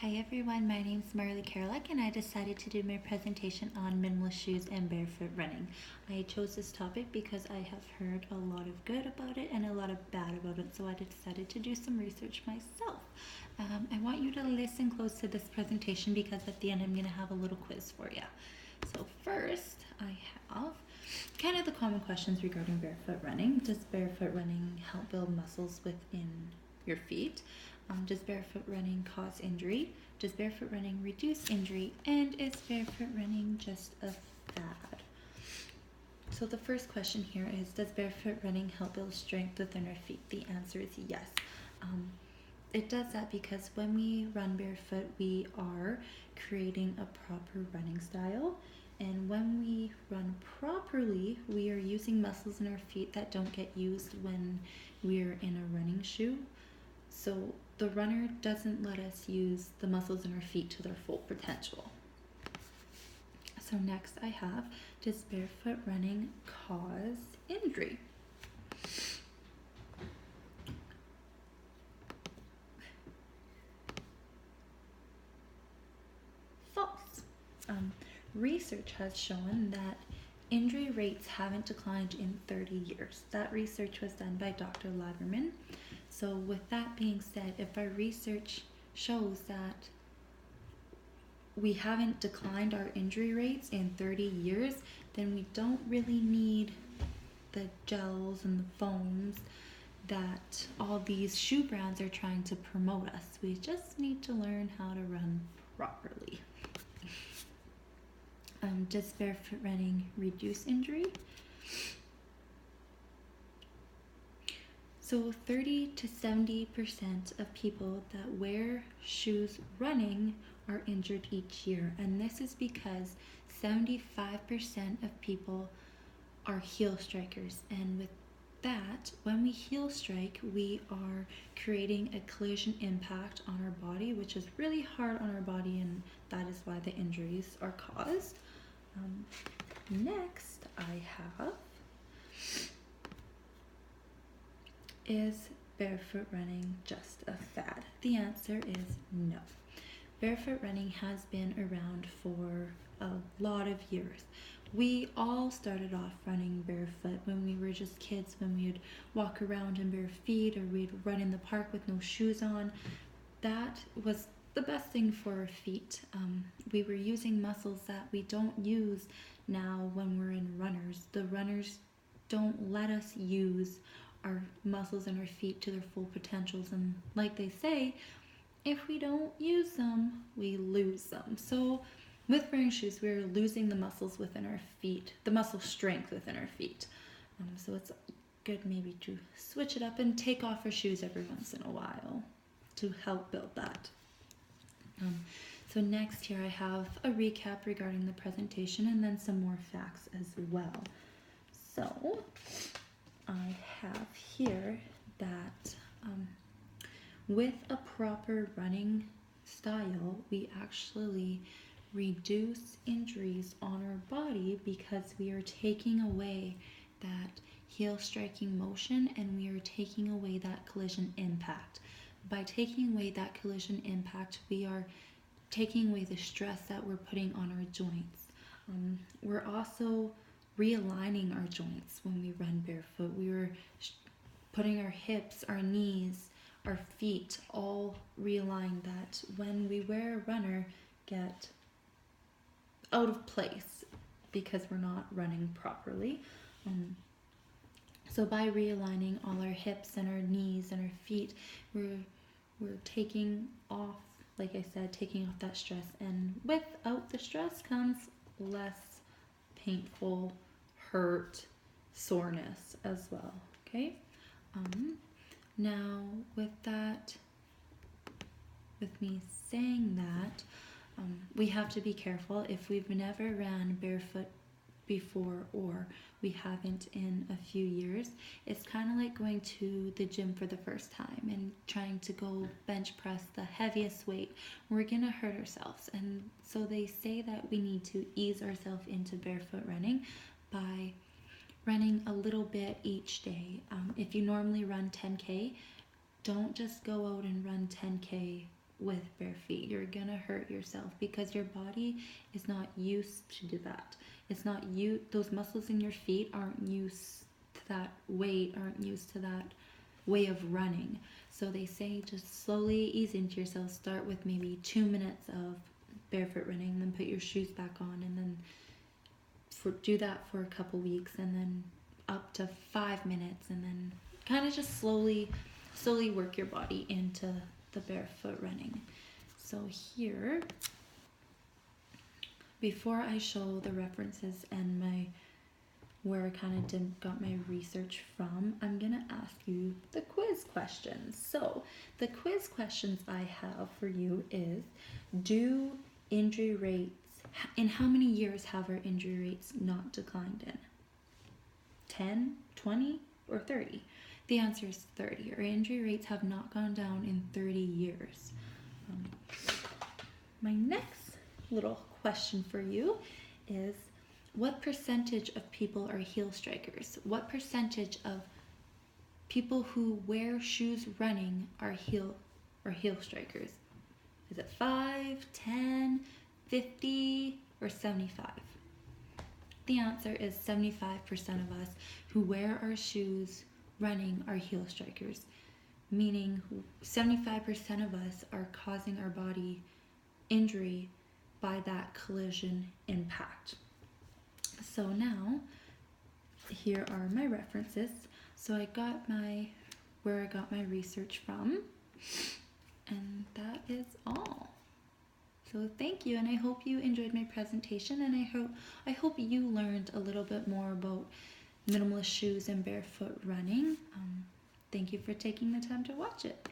Hi everyone, my name is Marlee Kereliuk and I decided to do my presentation on minimalist shoes and barefoot running. I chose this topic because I have heard a lot of good about it and a lot of bad about it, so I decided to do some research myself. I want you to listen close to this presentation because at the end I'm going to have a little quiz for you. So first I have kind of the common questions regarding barefoot running. Does barefoot running help build muscles within your feet? Does barefoot running cause injury? Does barefoot running reduce injury? And is barefoot running just a fad? So the first question here is, does barefoot running help build strength within our feet? The answer is yes. It does that because when we run barefoot, we are creating a proper running style. And when we run properly, we are using muscles in our feet that don't get used when we're in a running shoe. So the runner doesn't let us use the muscles in our feet to their full potential. So next I have, does barefoot running cause injury? False. Research has shown that injury rates haven't declined in 30 years. That research was done by Dr. Laberman. So with that being said, if our research shows that we haven't declined our injury rates in 30 years, then we don't really need the gels and the foams that all these shoe brands are trying to promote us. We just need to learn how to run properly. Does barefoot running reduce injury? So 30 to 70% of people that wear shoes running are injured each year, and this is because 75% of people are heel strikers, and with that, when we heel strike, we are creating a collision impact on our body, which is really hard on our body, and that is why the injuries are caused. Next I have, is barefoot running just a fad? The answer is no. Barefoot running has been around for a lot of years. We all started off running barefoot when we were just kids, when we would walk around in bare feet or we'd run in the park with no shoes on. That was the best thing for our feet. We were using muscles that we don't use now when we're in runners. The runners don't let us use our muscles in our feet to their full potentials, and like they say, if we don't use them, we lose them. So with wearing shoes, we're losing the muscles within our feet, the muscle strength within our feet. So it's good maybe to switch it up and take off our shoes every once in a while to help build that. So next here I have a recap regarding the presentation and then some more facts as well. So I have here that with a proper running style, we actually reduce injuries on our body because we are taking away that heel striking motion and we are taking away that collision impact. By taking away that collision impact, we are taking away the stress that we're putting on our joints. We're also realigning our joints when we run barefoot. We are putting our hips, our knees, our feet all realigned that when we wear a runner get out of place because we're not running properly. So by realigning all our hips and our knees and our feet, we're taking off, like I said, taking off that stress, and without the stress comes less painful hurt, soreness as well. Okay. Now with me saying that, we have to be careful if we've never ran barefoot before or we haven't in a few years. It's kind of like going to the gym for the first time and trying to go bench press the heaviest weight. We're gonna hurt ourselves, and so they say that we need to ease ourselves into barefoot running by running a little bit each day. If you normally run 10K, don't just go out and run 10K with bare feet. You're gonna hurt yourself because your body is not used to do that. It's not you, those muscles in your feet aren't used to that weight, aren't used to that way of running. So they say just slowly ease into yourself. Start with maybe 2 minutes of barefoot running, then put your shoes back on, and then do that for a couple weeks, and then up to 5 minutes, and then kind of just slowly work your body into the barefoot running. So here, before I show the references and where I kind of got my research from, I'm gonna ask you the quiz questions. So the quiz questions I have for you is, in how many years have our injury rates not declined in? 10, 20, or 30? The answer is 30. Our injury rates have not gone down in 30 years. My next little question for you is, what percentage of people are heel strikers? What percentage of people who wear shoes running are heel strikers? Is it 5, 10, 50, or 75? The answer is 75% of us who wear our shoes running are heel strikers, meaning 75% of us are causing our body injury by that collision impact. So now, here are my references. So where I got my research from, and that is all. So thank you, and I hope you enjoyed my presentation, and I hope you learned a little bit more about minimalist shoes and barefoot running. Thank you for taking the time to watch it.